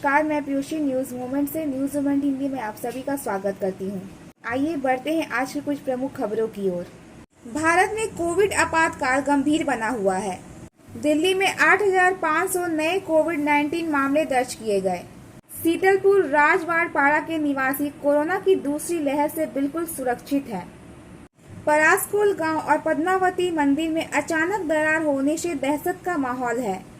नमस्कार, मैं Piyushji news movement से न्यूज मूवमेंट हिंदी में आप सभी का स्वागत करती हूँ। आइए बढ़ते हैं आज की कुछ प्रमुख खबरों की ओर। भारत में कोविड आपातकाल गंभीर बना हुआ है। दिल्ली में 8,500 नए कोविड-19 मामले दर्ज किए गए। सीतलपुर राजवाड़पाड़ा के निवासी कोरोना की दूसरी लहर से बिल्कुल सुरक्षित हैं। परासकोल गांव और पद्मावती मंदिर में अचानक दरार होने से दहशत का माहौल है।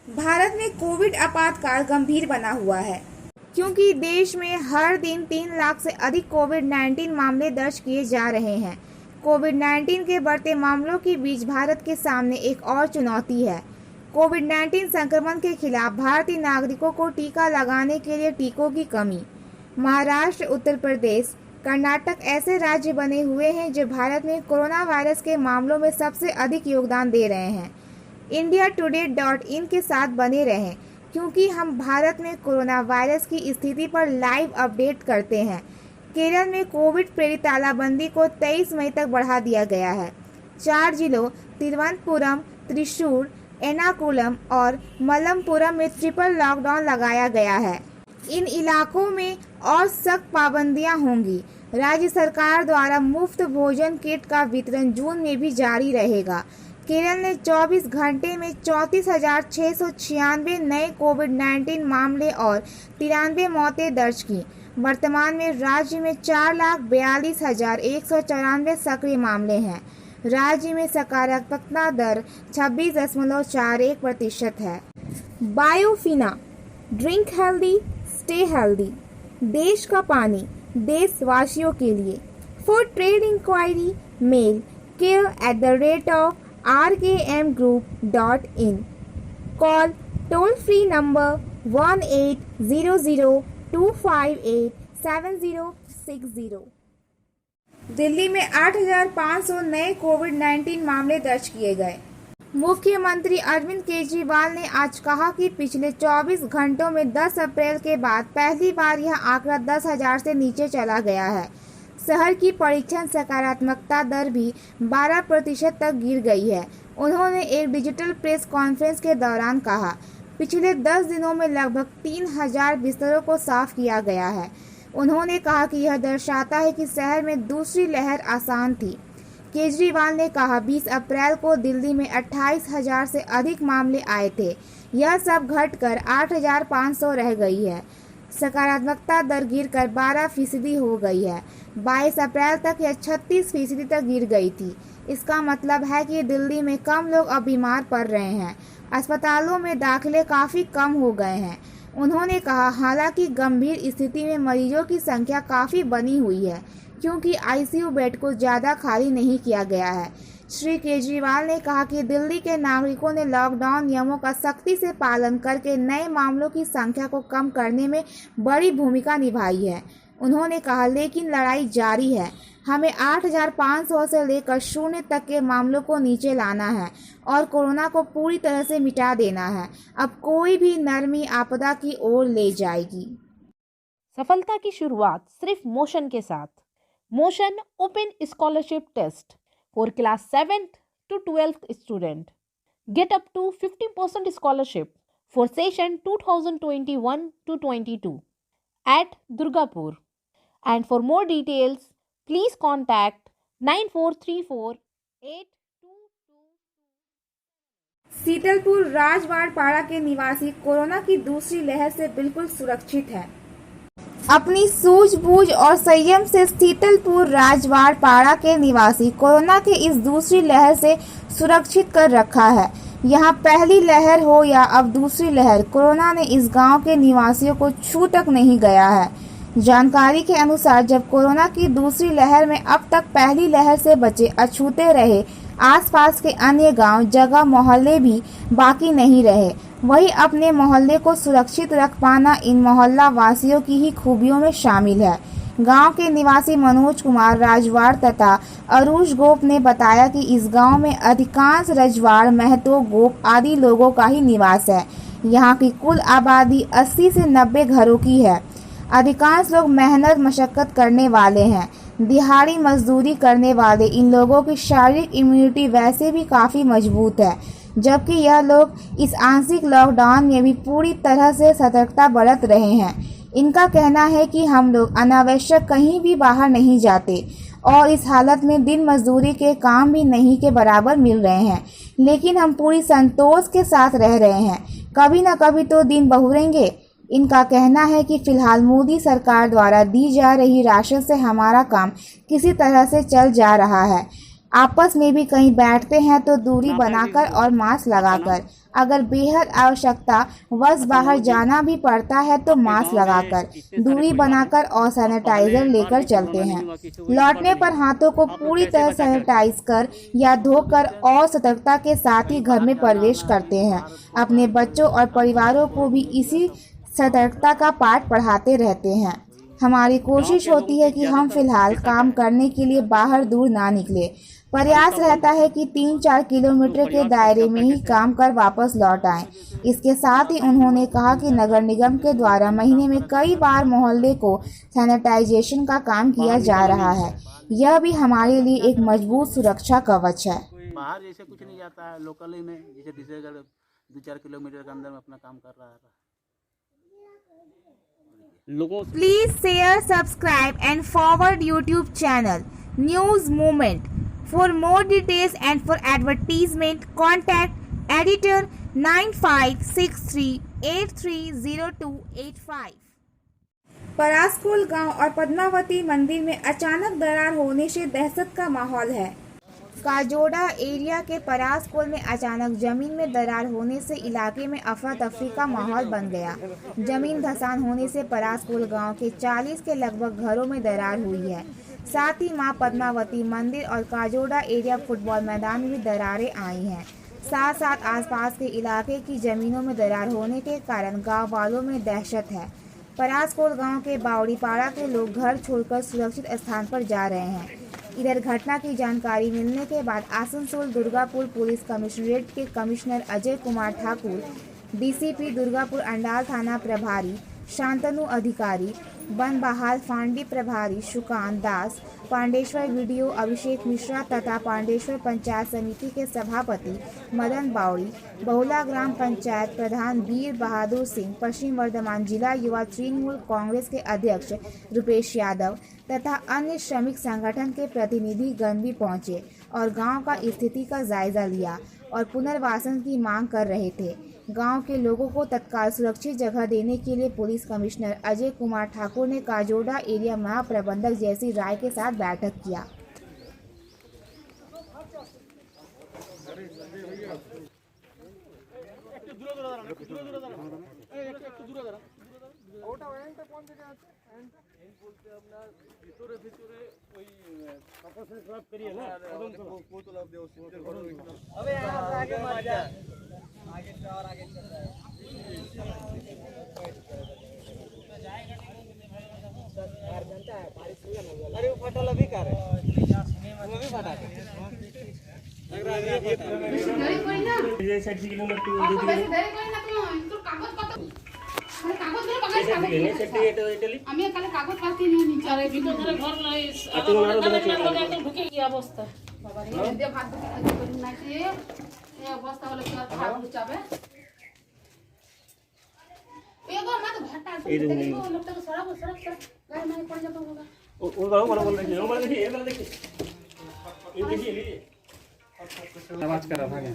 भारत में कोविड आपातकाल गंभीर बना हुआ है क्योंकि देश में हर दिन 3 लाख से अधिक कोविड-19 मामले दर्ज किए जा रहे हैं। कोविड-19 के बढ़ते मामलों के बीच भारत के सामने एक और चुनौती है। कोविड-19 संक्रमण के खिलाफ भारतीय नागरिकों को टीका लगाने के लिए टीकों की कमी। महाराष्ट्र, उत्तर प्रदेश, कर्नाटक ऐसे राज्य बने हुए हैं जो भारत में कोरोना वायरस के मामलों में सबसे अधिक योगदान दे रहे हैं। indiatoday.in के साथ बने रहें क्योंकि हम भारत में कोरोना वायरस की स्थिति पर लाइव अपडेट करते हैं। केरल में कोविड प्रेरित तालाबंदी को 23 मई तक बढ़ा दिया गया है। 4 जिलों तिरुवनंतपुरम, त्रिशूर, एर्नाकुलम और मलप्पुरम में ट्रिपल लॉकडाउन लगाया गया है। इन इलाकों में और सख्त पाबंदियां होंगी। राज्य सरकार द्वारा मुफ्त भोजन किट का वितरण जून में भी जारी रहेगा। केरल ने 24 घंटे में 34,696 नए कोविड-19 मामले और 93 मौतें दर्ज की। वर्तमान में राज्य में 4,42,194 सक्रिय मामले हैं। राज्य में सकारात्मकता दर 26.41% है। Biofina, drink healthy, stay healthy. देश का पानी देशवासियों के लिए। For trade inquiry mail care@rkmgroup.in। Call toll free number 1800-258-7060। Delhi में 8,500 नए कोविड-19 मामले दर्ज किए गए। मुख्यमंत्री अरविंद केजरीवाल ने आज कहा कि पिछले 24 घंटों में 10 अप्रैल के बाद पहली बार यह आंकड़ा 10,000 से नीचे चला गया है। शहर की परीक्षण सकारात्मकता दर भी 12% तक गिर गई है। उन्होंने एक डिजिटल प्रेस कॉन्फ्रेंस के दौरान कहा, पिछले 10 दिनों में लगभग 3,000 बिस्तरों को साफ किया गया है। उन्होंने कहा कि यह दर्शाता है कि शहर में दूसरी लहर आसान थी। केजरीवाल ने कहा 20 अप्रैल को दिल्ली में 28,000 से अधिक मामले आए थे। यह सब घटकर 8,500 रह गई है। सकारात्मकता दर गिरकर 12% हो गई है। 22 अप्रैल तक यह 36% तक गिर गई थी। इसका मतलब है कि दिल्ली में कम लोग अब बीमार पड़ रहे हैं। अस्पतालों में दाखिले काफ़ी कम हो गए हैं। उन्होंने कहा, हालांकि गंभीर स्थिति में मरीजों की संख्या काफ़ी बनी हुई है क्योंकि आईसीयू बेड को ज़्यादा खाली नहीं किया गया है। श्री केजरीवाल ने कहा कि दिल्ली के नागरिकों ने लॉकडाउन नियमों का सख्ती से पालन करके नए मामलों की संख्या को कम करने में बड़ी भूमिका निभाई है। उन्होंने कहा, लेकिन लड़ाई जारी है। हमें 8,500 से लेकर 0 तक के मामलों को नीचे लाना है और कोरोना को पूरी तरह से मिटा देना है। अब कोई भी नरमी आपदा की ओर ले जाएगी। सफलता की शुरुआत सिर्फ मोशन के साथ। Motion open scholarship test for class 7th to 12th student. Get up to 50% scholarship for session 2021 to 22 at Durgapur. And for more details, please contact 9434-8222। Sitalpur राजवाड़पाड़ा के निवासी कोरोना की दूसरी लहर से बिल्कुल सुरक्षित है। अपनी सूझबूझ और संयम से सीतलपुर राजवाड़पाड़ा के निवासी कोरोना की इस दूसरी लहर से सुरक्षित कर रखा है। यहाँ पहली लहर हो या अब दूसरी लहर, कोरोना ने इस गांव के निवासियों को छू तक नहीं गया है। जानकारी के अनुसार जब कोरोना की दूसरी लहर में अब तक पहली लहर से बचे अछूते रहे, आसपास के अन्य गांव, जगह, मोहल्ले भी बाकी नहीं रहे। वही अपने मोहल्ले को सुरक्षित रख पाना इन मोहल्ला वासियों की ही खूबियों में शामिल है। गांव के निवासी मनोज कुमार राजवाड़ तथा अरुष गोप ने बताया कि इस गांव में अधिकांश रजवाड़, महतो, गोप आदि लोगों का ही निवास है। यहाँ की कुल आबादी 80 से 90 घरों की है। अधिकांश लोग मेहनत मशक्कत करने वाले हैं। दिहाड़ी मजदूरी करने वाले इन लोगों की शारीरिक इम्यूनिटी वैसे भी काफ़ी मजबूत है, जबकि यह लोग इस आंशिक लॉकडाउन में भी पूरी तरह से सतर्कता बरत रहे हैं। इनका कहना है कि हम लोग अनावश्यक कहीं भी बाहर नहीं जाते और इस हालत में दिन मजदूरी के काम भी नहीं के बराबर मिल रहे हैं, लेकिन हम पूरी संतोष के साथ रह रहे हैं। कभी न कभी तो दिन बहुरेंगे। इनका कहना है कि फिलहाल मोदी सरकार द्वारा दी जा रही राशन से हमारा काम किसी तरह से चल जा रहा है। आपस में भी कहीं बैठते हैं तो दूरी बनाकर और मास्क लगाकर, अगर बेहद आवश्यकता वश बाहर जाना भी पड़ता है तो मास्क लगाकर, दूरी बनाकर और सैनिटाइजर लेकर चलते हैं। लौटने पर हाथों को पूरी तरह सैनिटाइज कर या धोकर और सतर्कता के साथ ही घर में प्रवेश करते हैं। अपने बच्चों और परिवारों को भी इसी सतर्कता का पाठ पढ़ाते रहते हैं। हमारी कोशिश होती है कि हम फिलहाल काम करने के लिए बाहर दूर ना निकले। प्रयास रहता है कि 3-4 किलोमीटर के दायरे में ही काम कर वापस लौट आएं। इसके साथ ही उन्होंने कहा कि नगर निगम के द्वारा महीने में कई बार मोहल्ले को सैनिटाइजेशन का काम किया जा रहा है। यह भी हमारे लिए एक मजबूत सुरक्षा कवच है। बाहर जैसे कुछ नहीं जाता है, लोकल ही में जैसे 2-4 किलोमीटर के अंदर में अपना काम कर रहा है लोगों। Please share, subscribe and forward YouTube channel news movement. For more details and for advertisement, contact editor 9563830285। परासकोल गांव और पद्मावती मंदिर में अचानक दरार होने से दहशत का माहौल है। काजोड़ा एरिया के परासकोल में अचानक जमीन में दरार होने से इलाके में अफरा तफरी का माहौल बन गया। जमीन धंसान होने से परासकोल गांव के 40 के लगभग घरों में दरार हुई है। साथ ही मां पद्मावती मंदिर और काजोड़ा एरिया फुटबॉल मैदान में भी दरारें आई हैं। साथ साथ आसपास के इलाके की जमीनों में दरार होने के कारण गांव वालों में दहशत है। परासकोल गांव के बावड़ीपाड़ा के लोग घर छोड़कर सुरक्षित स्थान पर जा रहे हैं। इधर घटना की जानकारी मिलने के बाद आसनसोल दुर्गापुर पुलिस कमिश्नरेट के कमिश्नर अजय कुमार ठाकुर, डीसीपी दुर्गापुर अंडाल थाना प्रभारी शांतनु अधिकारी, वन बहाल फांडी प्रभारी सुकांत दास, पांडेश्वर वीडियो अभिषेक मिश्रा तथा पांडेश्वर पंचायत समिति के सभापति मदन बावड़ी, बहुला ग्राम पंचायत प्रधान वीर बहादुर सिंह, पश्चिम वर्धमान जिला युवा तृणमूल कांग्रेस के अध्यक्ष रुपेश यादव तथा अन्य श्रमिक संगठन के प्रतिनिधि गण भी पहुंचे और गांव का स्थिति का जायजा लिया और पुनर्वासन की मांग कर रहे थे। गांव के लोगों को तत्काल सुरक्षित जगह देने के लिए पुलिस कमिश्नर अजय कुमार ठाकुर ने काजोड़ा एरिया महाप्रबंधक जयसी राय के साथ बैठक किया। अरे वो फटल अभी कर वो भी फटा ये 60 किलोमीटर আমি কালে কাগজ পাতি নিয়ে নিচে আরে ভিতর ধরে ঘর নাই আর ঢুকে কি অবস্থা বাবা রে দে ভাত করি না কি এই অবস্থা হলে কি আর খাবো চাবে এগো মা তো ভাটা দেখি লোকটাকে সরাবো গায়ে মানে পড়ে যাবে হোগা वो बाबू बड़ा बोल रही है वो बड़ा देखिए ये बड़ा देखिए ये देखिए लीजिए आवाज कर रहा है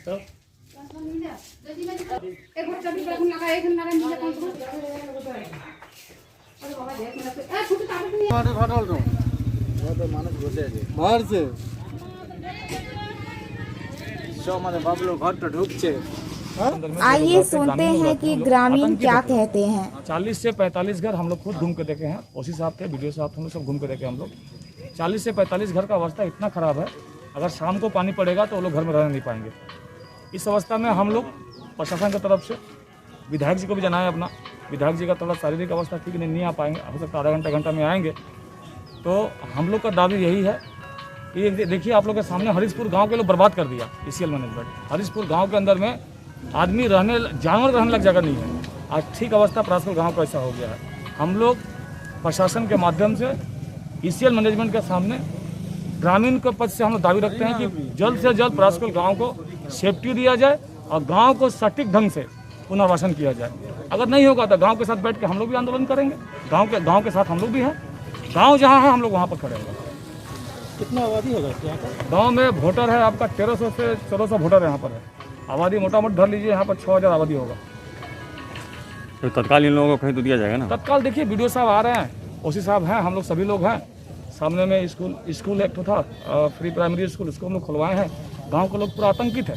तो एक बार चढ़ी बैठ लगा एक नारे नीचे कौन सा अरे बाबा देख मेरा ए छुट्टी काट नहीं मारे फाटल तो वो तो मानस घुसे আছে बाहर से सो माने बाबलो घर तो ढुकছে। आइए सुनते हैं कि ग्रामीण क्या कहते हैं। 40 से 45 घर हम लोग खुद घूम के देखे हैं। ओसी साहब थे, वीडियो साहब हम लोग सब घूम के देखे हम लोग। 40 से 45 घर का अवस्था इतना ख़राब है, अगर शाम को पानी पड़ेगा तो वो लोग घर में रहने नहीं पाएंगे। इस अवस्था में हम लोग प्रशासन की तरफ से विधायक जी को भी जनाए अपना, विधायक जी का थोड़ा शारीरिक अवस्था ठीक नहीं आ पाएंगे, हो सकता आधा घंटा में आएंगे। तो हम लोग का दावी यही है कि देखिए आप लोग के सामने हरीशपुर गाँव के लोग बर्बाद कर दिया ईसीएल मैनेजमेंट। हरीशपुर गाँव के अंदर में आदमी रहने जानवर रहने लग जगह नहीं है। आज ठीक अवस्था परासकोल गांव का ऐसा हो गया है। हम लोग प्रशासन के माध्यम से ईसीएल मैनेजमेंट के सामने ग्रामीण के पद से हम लोग दावी रखते हैं कि जल्द से जल्द प्रासकुल गाँव को सेफ्टी दिया जाए और गाँव को सटीक ढंग से पुनर्वासन किया जाए। अगर नहीं होगा तो गांव के साथ बैठ के हम लोग भी आंदोलन करेंगे। गांव के साथ हम लोग भी हैं। गांव जहां है हम लोग वहां पर खड़े हैं। कितना आबादी होगा यहाँ पर? गांव में वोटर है आपका 1300 से 1400 वोटर यहाँ पर है। आबादी मोटा मोटी धर लीजिए यहाँ पर 6000 आबादी होगा। तो तत्काल इन लोगों को कहीं तो दिया जाएगा ना? तत्काल देखिए वीडियो साहब आ रहे हैं, ओसी साहब हैं, हम लोग सभी लोग हैं। सामने में स्कूल एक तो था फ्री प्राइमरी स्कूल, उसको हम लोग खुलवाए हैं। गाँव के लोग पूरा आतंकित है।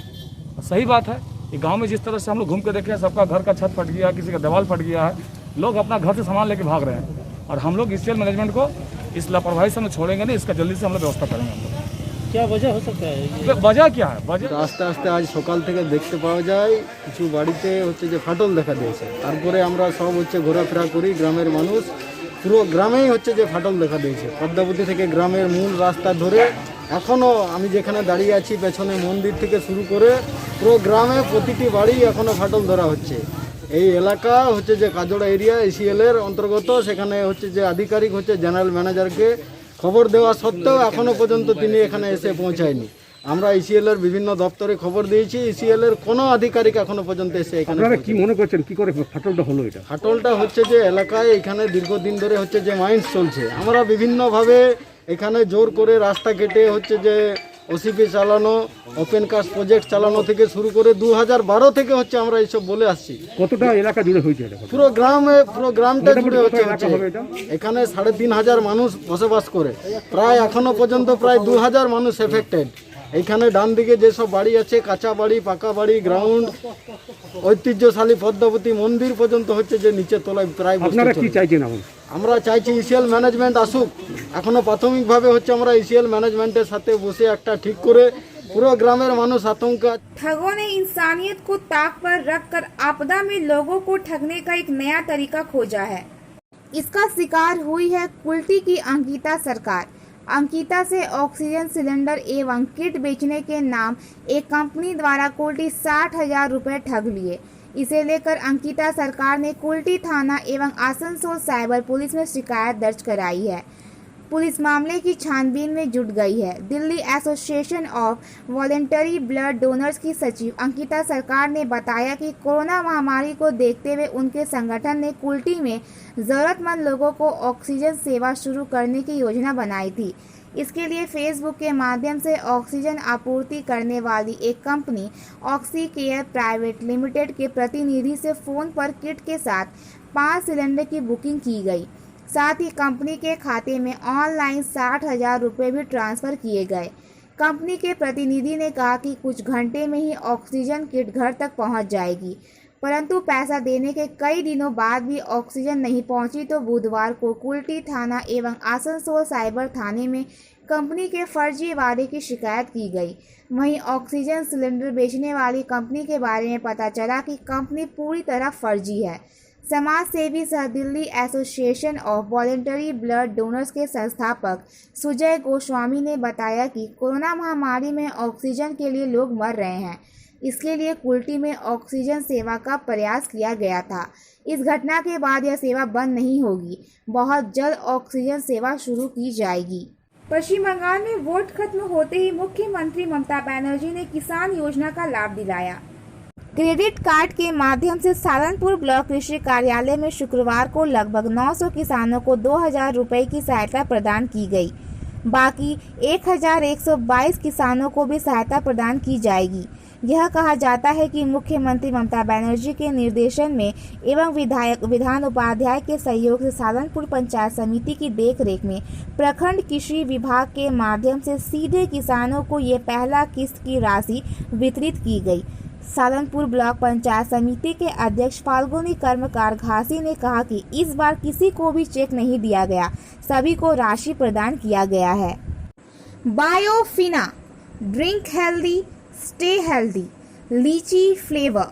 सही बात है, ये गांव में जिस तरह से हम लोग घूम के देखे, सबका घर का छत फट गया, किसी का दीवार फट गया है, लोग अपना घर से सामान लेके भाग रहे हैं। और हम लोग ईसीएल मैनेजमेंट को इस लापरवाही से हम छोड़ेंगे नहीं, इसका जल्दी से हम लोग व्यवस्था करेंगे। हम लोग क्या वजह हो सकता है? वजह क्या है? वजह আস্তে আস্তে আজ সকাল থেকে দেখতে পাওয়া যায় কিছু বাড়িতে হচ্ছে যে ফাটল দেখা দিয়েছে। তারপরে আমরা সব হচ্ছে ঘোরাফেরা করি, গ্রামের মানুষ পুরো গ্রামেই হচ্ছে যে ফাটল দেখা দিয়েছে। পদ্মাবতী থেকে গ্রামের মূল রাস্তা ধরে এখনও আমি যেখানে দাঁড়িয়ে আছি পেছনে মন্দির থেকে শুরু করে পুরো গ্রামে প্রতিটি বাড়ি এখনও ফাটল ধরা হচ্ছে। এই এলাকা হচ্ছে যে কাজড়া এরিয়া এসিএলের অন্তর্গত, সেখানে হচ্ছে যে আধিকারিক হচ্ছে জেনারেল ম্যানেজারকে খবর দেওয়া সত্ত্বেও এখনও পর্যন্ত তিনি এখানে এসে পৌঁছায়নি। আমরা ইসিএলের বিভিন্ন দপ্তরে খবর দিয়েছি, ইসিএলের কোনো আধিকারিক এখনো পর্যন্ত এসে এখানে কি মনে করছেন কি করে ফাটলটা হলো? এটা ফাটলটা হচ্ছে যে এলাকায় এখানে দীর্ঘদিন ধরে হচ্ছে যে মাইন্স চলছে। আমরা বিভিন্নভাবে এখানে জোর করে রাস্তা কেটে হচ্ছে যে ওসিপি চালানো, ওপেন কাস্ট প্রজেক্ট চালানো থেকে শুরু করে 2012 থেকে হচ্ছে আমরা এইসব বলে আসছি। কতটা এলাকা জুড়ে হয়েছে এটা? পুরো গ্রামটা জুড়ে হচ্ছে এখানে 3500 মানুষ বসবাস করে। প্রায় এখনো পর্যন্ত প্রায় 2000 মানুষ এফেক্টেড। এইখানে ডান দিকে যেসব বাড়ি আছে, কাঁচা বাড়ি, পাকা বাড়ি, গ্রাউন্ড, ঐতিহ্যশালী পদ্মাবতী মন্দির পর্যন্ত হচ্ছে যে নিচে তলায় প্রায়। আপনারা কি চাইছেন এখন? আমরা চাইছি ইসিএল ম্যানেজমেন্ট আসুক। এখনো প্রাথমিকভাবে হচ্ছে আমরা ইসিএল ম্যানেজমেন্টের সাথে বসে একটা ঠিক করে पूरा ग्रामीण मानुष आतंक। ठगों ने इंसानियत को ताक पर रखकर आपदा में लोगों को ठगने का एक नया तरीका खोजा है। इसका शिकार हुई है कुल्टी की अंकिता सरकार। अंकिता से ऑक्सीजन सिलेंडर एवं किट बेचने के नाम एक कंपनी द्वारा कुल्टी 60,000 रुपए ठग लिए। इसे लेकर अंकिता सरकार ने कुल्टी थाना एवं आसनसोल साइबर पुलिस में शिकायत दर्ज कराई है। पुलिस मामले की छानबीन में जुट गई है। Delhi association of voluntary blood donors की सचिव अंकिता सरकार ने बताया कि कोरोना महामारी को देखते हुए उनके संगठन ने कुल्टी में ज़रूरतमंद लोगों को ऑक्सीजन सेवा शुरू करने की योजना बनाई थी। इसके लिए फेसबुक के माध्यम से ऑक्सीजन आपूर्ति करने वाली एक company oxy care private limited के प्रतिनिधि से फ़ोन पर किट के साथ 5 सिलेंडर की बुकिंग की गई। साथ ही कंपनी के खाते में ऑनलाइन 60,000 रुपये भी ट्रांसफ़र किए गए। कंपनी के प्रतिनिधि ने कहा कि कुछ घंटे में ही ऑक्सीजन किट घर तक पहुंच जाएगी, परंतु पैसा देने के कई दिनों बाद भी ऑक्सीजन नहीं पहुंची तो बुधवार को कुल्टी थाना एवं आसनसोल साइबर थाने में कंपनी के फर्जी वादे की शिकायत की गई। वहीं ऑक्सीजन सिलेंडर बेचने वाली कंपनी के बारे में पता चला कि कंपनी पूरी तरह फर्जी है। समाज सेवी सह Delhi association of voluntary blood donors के संस्थापक सुजय गोस्वामी ने बताया कि कोरोना महामारी में ऑक्सीजन के लिए लोग मर रहे हैं। इसके लिए कुल्टी में ऑक्सीजन सेवा का प्रयास किया गया था। इस घटना के बाद यह सेवा बंद नहीं होगी, बहुत जल्द ऑक्सीजन सेवा शुरू की जाएगी। पश्चिम बंगाल में वोट खत्म होते ही मुख्यमंत्री ममता बनर्जी ने किसान योजना का लाभ दिलाया। क्रेडिट कार्ड के माध्यम से सालनपुर ब्लॉक कृषि कार्यालय में शुक्रवार को लगभग 900 किसानों को 2,000 रुपए की सहायता प्रदान की गई। बाकी 1,122 किसानों को भी सहायता प्रदान की जाएगी। यह कहा जाता है कि मुख्यमंत्री ममता बनर्जी के निर्देशन में एवं विधान उपाध्याय के सहयोग से सालनपुर पंचायत समिति की देखरेख में प्रखंड कृषि विभाग के माध्यम से सीधे किसानों को ये पहला किस्त की राशि वितरित की गई। सालनपुर ब्लॉक पंचायत समिति के अध्यक्ष फाल्गुनी कर्मकार घासी ने कहा कि इस बार किसी को भी चेक नहीं दिया गया, सभी को राशि प्रदान किया गया है। Biofina drink healthy stay healthy lychee flavour.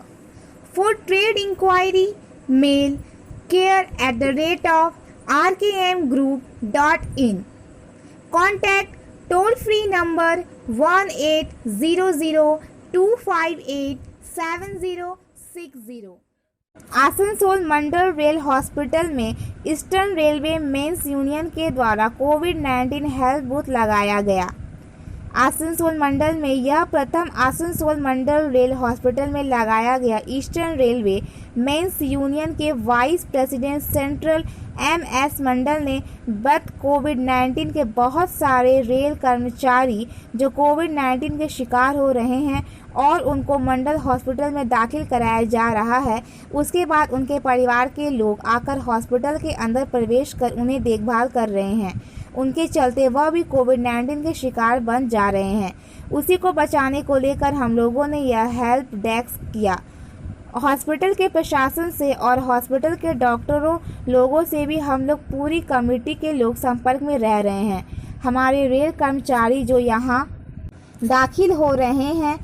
For trade inquiry mail care@rkmgroup.in। Contact toll free number 1800 258 7060। Asansol मंडल रेल हॉस्पिटल में ईस्टर्न रेलवे मेंस यूनियन के द्वारा कोविड-19 हेल्थ बूथ लगाया गया। आसनसोल मंडल में यह प्रथम आसनसोल मंडल रेल हॉस्पिटल में लगाया गया ईस्टर्न रेलवे मेंस यूनियन के वाइस प्रेसिडेंट सेंट्रल MS मंडल ने कोविड-19 के बहुत सारे रेल कर्मचारी जो कोविड-19 के शिकार हो रहे हैं और उनको मंडल हॉस्पिटल में दाखिल कराया जा रहा है, उसके बाद उनके परिवार के लोग आकर हॉस्पिटल के अंदर प्रवेश कर उन्हें देखभाल कर रहे हैं। उनके चलते वह भी कोविड-19 के शिकार बन जा रहे हैं। उसी को बचाने को लेकर हम लोगों ने यह हेल्प डेस्क किया। हॉस्पिटल के प्रशासन से और हॉस्पिटल के डॉक्टरों लोगों से भी हम लोग पूरी कमेटी के लोग संपर्क में रह रहे हैं। हमारे रेल कर्मचारी जो यहाँ दाखिल हो रहे हैं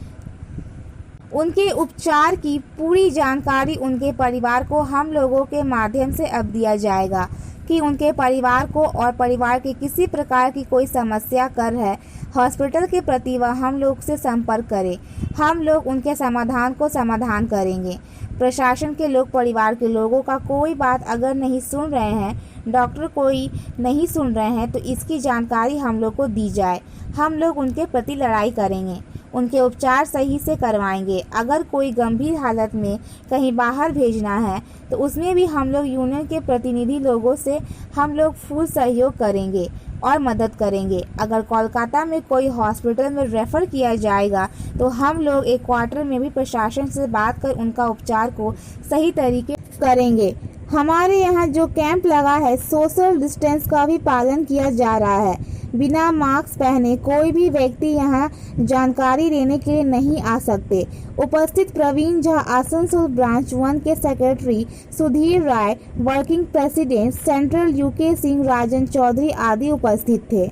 उनके उपचार की पूरी जानकारी उनके परिवार को हम लोगों के माध्यम से अब दिया जाएगा कि उनके परिवार को और परिवार की किसी प्रकार की कोई समस्या कर है हॉस्पिटल के प्रति वह हम लोग से संपर्क करें। हम लोग उनके समाधान करेंगे। प्रशासन के लोग परिवार के लोगों का कोई बात अगर नहीं सुन रहे हैं, डॉक्टर कोई नहीं सुन रहे हैं तो इसकी जानकारी हम लोग को दी जाए। हम लोग उनके प्रति लड़ाई करेंगे, उनके उपचार सही से करवाएंगे। अगर कोई गंभीर हालत में कहीं बाहर भेजना है तो उसमें भी हम लोग यूनियन के प्रतिनिधि लोगों से हम लोग फुल सहयोग करेंगे और मदद करेंगे। अगर कोलकाता में कोई हॉस्पिटल में रेफ़र किया जाएगा तो हम लोग एक क्वार्टर में भी प्रशासन से बात कर उनका उपचार को सही तरीके करेंगे। हमारे यहाँ जो कैंप लगा है सोशल डिस्टेंस का भी पालन किया जा रहा है। बिना मास्क पहने कोई भी व्यक्ति यहाँ जानकारी देने के लिए नहीं आ सकते। उपस्थित प्रवीण झा आसनसोल ब्रांच 1 के secretary, Sudhir Rai working president central, UK Singh, Rajan Chaudhary आदि उपस्थित थे।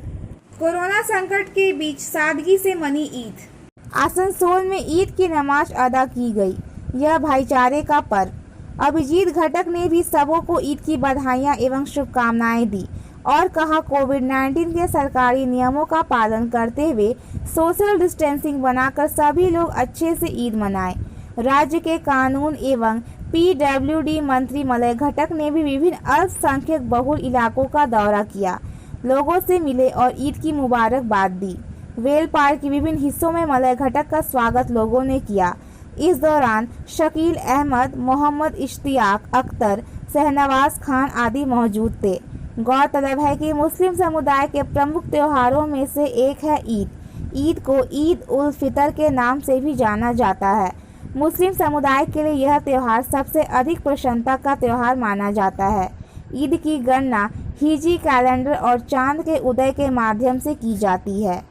कोरोना संकट के बीच सादगी से मनी ईद। आसनसोल में ईद की नमाज अदा की गई। यह भाईचारे का पर्व। अभिजीत घटक ने भी सबों को ईद की बधाइयां एवं शुभकामनाएं दी और कहा कोविड-19 के सरकारी नियमों का पालन करते हुए सोशल डिस्टेंसिंग बनाकर सभी लोग अच्छे से ईद मनाएं। राज्य के कानून एवं PWD मंत्री मलय घटक ने भी विभिन्न अल्पसंख्यक बहुल इलाकों का दौरा किया, लोगों से मिले और ईद की मुबारकबाद दी। वेल पार्क के विभिन्न हिस्सों में मलय घटक का स्वागत लोगों ने किया। इस दौरान शकील अहमद, मोहम्मद इश्तियाक अख्तर, शहनवाज खान आदि मौजूद थे। गौरतलब है कि मुस्लिम समुदाय के प्रमुख त्योहारों में से एक है ईद। ईद को ईद उल फितर के नाम से भी जाना जाता है। मुस्लिम समुदाय के लिए यह त्यौहार सबसे अधिक प्रसन्नता का त्यौहार माना जाता है। ईद की गणना हिजरी कैलेंडर और चांद के उदय के माध्यम से की जाती है।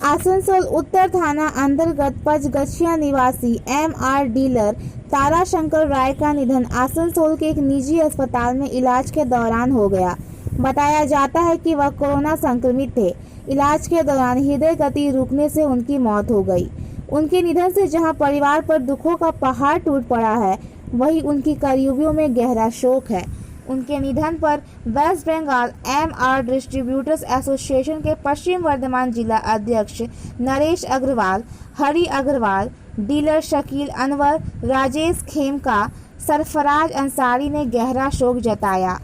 आसनसोल उत्तर थाना अंतर्गत पचगछिया निवासी MR डीलर ताराशंकर राय का निधन आसनसोल के एक निजी अस्पताल में इलाज के दौरान हो गया। बताया जाता है कि वह कोरोना संक्रमित थे। इलाज के दौरान हृदय गति रुकने से उनकी मौत हो गई। उनके निधन से जहां परिवार पर दुखों का पहाड़ टूट पड़ा है, वहीं उनकी करीबियों में गहरा शोक है। उनके निधन पर West Bengal MR distributors association के पश्चिम वर्धमान जिला अध्यक्ष नरेश अग्रवाल, हरि अग्रवाल, डीलर शकील अनवर, राजेश खेमका, सरफराज अंसारी ने गहरा शोक जताया।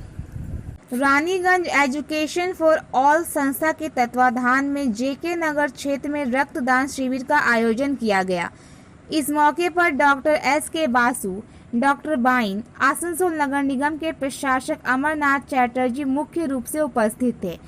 रानीगंज एजुकेशन फॉर ऑल संस्था के तत्वाधान में JK नगर क्षेत्र में रक्तदान शिविर का आयोजन किया गया। इस मौके पर डॉक्टर SK बासु, डॉक्टर बाइन, आसनसोल नगर निगम के प्रशासक अमरनाथ चैटर्जी मुख्य रूप से उपस्थित थे।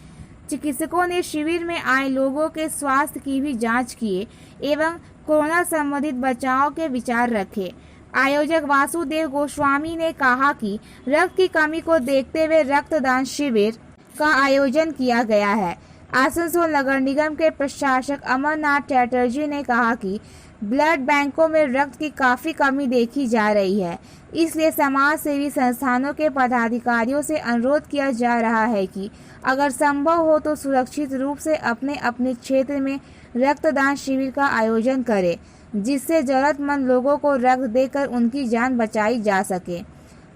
चिकित्सकों ने शिविर में आए लोगों के स्वास्थ्य की भी जांच किए एवं कोरोना संबंधित बचाव के विचार रखे। आयोजक वासुदेव गोस्वामी ने कहा कि रक्त की कमी को देखते हुए रक्तदान शिविर का आयोजन किया गया है। आसनसोल नगर निगम के प्रशासक अमरनाथ चैटर्जी ने कहा कि ब्लड बैंकों में रक्त की काफ़ी कमी देखी जा रही है, इसलिए समाज सेवी संस्थानों के पदाधिकारियों से अनुरोध किया जा रहा है कि अगर संभव हो तो सुरक्षित रूप से अपने अपने क्षेत्र में रक्तदान शिविर का आयोजन करें, जिससे जरूरतमंद लोगों को रक्त देकर उनकी जान बचाई जा सके।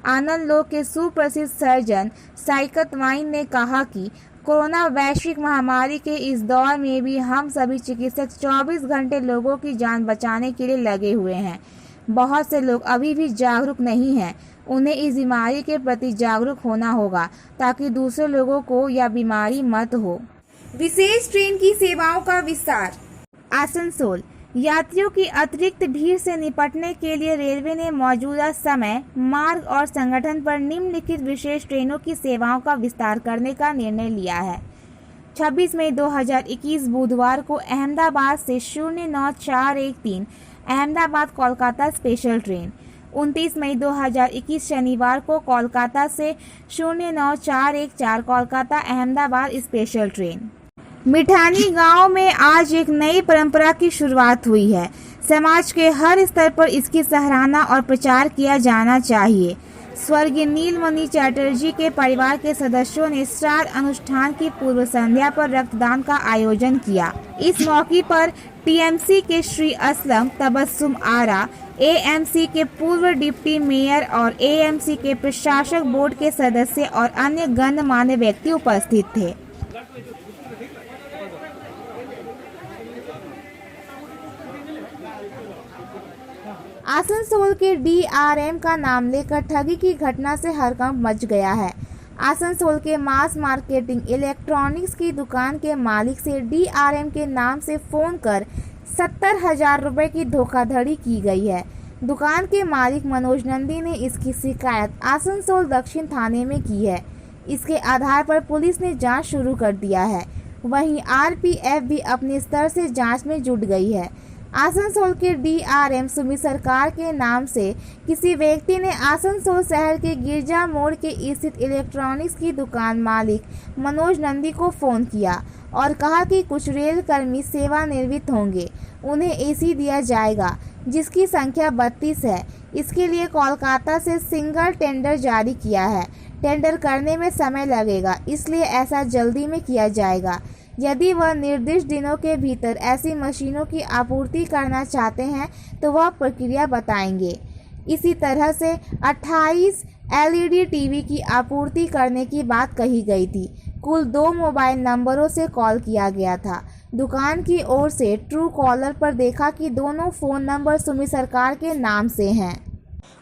आनंद लोक के सुप्रसिद्ध सर्जन साइकत वाइन ने कहा कि कोरोना वैश्विक महामारी के इस दौर में भी हम सभी चिकित्सक 24 घंटे लोगों की जान बचाने के लिए लगे हुए हैं। बहुत से लोग अभी भी जागरूक नहीं हैं। उन्हें इस बीमारी के प्रति जागरूक होना होगा ताकि दूसरे लोगों को यह बीमारी मत हो। विशेष ट्रेन की सेवाओं का विस्तार। आसनसोल यात्रियों की अतिरिक्त भीड़ से निपटने के लिए रेलवे ने मौजूदा समय, मार्ग और संगठन पर निम्नलिखित विशेष ट्रेनों की सेवाओं का विस्तार करने का निर्णय लिया है। 26 मई 2021 बुधवार को अहमदाबाद से 09413 अहमदाबाद कोलकाता स्पेशल ट्रेन। 29 मई 2021 शनिवार को कोलकाता से 09414 कोलकाता अहमदाबाद स्पेशल ट्रेन। मिठानी गांव में आज एक नई परंपरा की शुरुआत हुई है। समाज के हर स्तर पर इसकी सराहना और प्रचार किया जाना चाहिए। स्वर्गीय नीलमणि चटर्जी के परिवार के सदस्यों ने श्राद्ध अनुष्ठान की पूर्व संध्या पर रक्तदान का आयोजन किया। इस मौके पर टीएमसी के श्री असलम तबस्सुम आरा, एएमसी के पूर्व डिप्टी मेयर और एएमसी के प्रशासक बोर्ड के सदस्य और अन्य गणमान्य व्यक्ति उपस्थित थे। आसनसोल के डीआरएम का नाम लेकर ठगी की घटना से हड़कंप मच गया है। आसनसोल के मास मार्केटिंग इलेक्ट्रॉनिक्स की दुकान के मालिक से डीआरएम के नाम से फोन कर 70,000 रुपए की धोखाधड़ी की गई है। दुकान के मालिक मनोज नंदी ने इसकी शिकायत आसनसोल दक्षिण थाने में की है। इसके आधार पर पुलिस ने जांच शुरू कर दिया है। वहीं आरपीएफ भी अपने स्तर से जांच में जुट गई है। आसनसोल के डीआरएम सुमित सरकार के नाम से किसी व्यक्ति ने आसनसोल शहर के गिरजा मोड़ के स्थित इलेक्ट्रॉनिक्स की दुकान मालिक मनोज नंदी को फ़ोन किया और कहा कि कुछ रेल कर्मी सेवानिवृत्त होंगे, उन्हें एसी दिया जाएगा जिसकी संख्या 32 है। इसके लिए कोलकाता से सिंगल टेंडर जारी किया है। टेंडर करने में समय लगेगा, इसलिए ऐसा जल्दी में किया जाएगा। यदि वह निर्दिष्ट दिनों के भीतर ऐसी मशीनों की आपूर्ति करना चाहते हैं तो वह प्रक्रिया बताएंगे। इसी तरह से 28 एलईडी टीवी की आपूर्ति करने की बात कही गई थी। कुल 2 मोबाइल नंबरों से कॉल किया गया था। दुकान की ओर से ट्रू कॉलर पर देखा कि दोनों फ़ोन नंबर सुमित सरकार के नाम से हैं।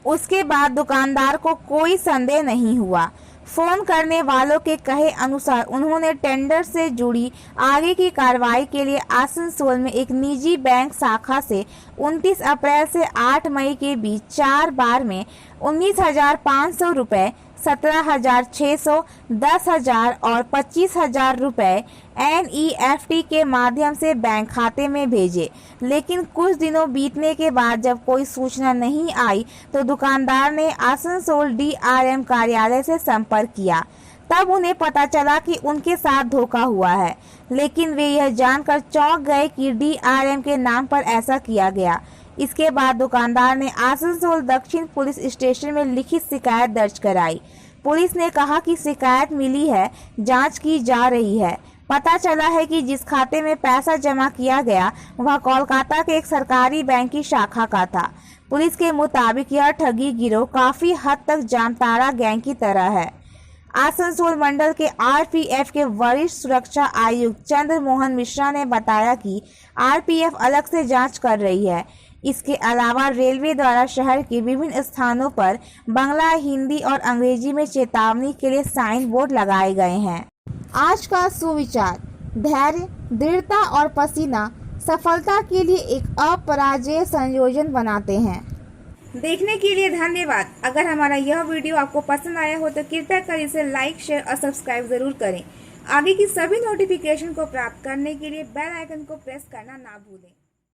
उसके बाद दुकानदार को कोई संदेह नहीं हुआ। फ़ोन करने वालों के कहे अनुसार उन्होंने टेंडर से जुड़ी आगे की कार्रवाई के लिए आसनसोल में एक निजी बैंक शाखा से 29 अप्रैल से 8 मई के बीच 4 बार में 19,500 रुपये, 17,600, 10,000 और 25,000 रुपये NEFT के माध्यम से बैंक खाते में भेजे। लेकिन कुछ दिनों बीतने के बाद जब कोई सूचना नहीं आई तो दुकानदार ने आसनसोल DRM कार्यालय से संपर्क किया। तब उन्हें पता चला कि उनके साथ धोखा हुआ है, लेकिन वे यह जानकर चौंक गए कि DRM के नाम पर ऐसा किया गया। इसके बाद दुकानदार ने आसनसोल दक्षिण पुलिस स्टेशन में लिखित शिकायत दर्ज कराई। पुलिस ने कहा कि शिकायत मिली है, जांच की जा रही है। पता चला है कि जिस खाते में पैसा जमा किया गया वह कोलकाता के एक सरकारी बैंक की शाखा का था। पुलिस के मुताबिक यह ठगी गिरोह काफी हद तक जामताड़ा गैंग की तरह है। आसनसोल मंडल के आरपीएफ के वरिष्ठ सुरक्षा आयुक्त चंद्र मोहन मिश्रा ने बताया कि आरपीएफ अलग से जांच कर रही है। इसके अलावा रेलवे द्वारा शहर के विभिन्न स्थानों पर बांग्ला, हिंदी और अंग्रेजी में चेतावनी के लिए साइन बोर्ड लगाए गए हैं। आज का सुविचार: धैर्य, दृढ़ता और पसीना सफलता के लिए एक अपराजेय संयोजन बनाते हैं। देखने के लिए धन्यवाद। अगर हमारा यह वीडियो आपको पसंद आया हो तो कृपया कर इसे लाइक, शेयर और सब्सक्राइब जरूर करें। आगे की सभी नोटिफिकेशन को प्राप्त करने के लिए बेल आइकन को प्रेस करना ना भूलें।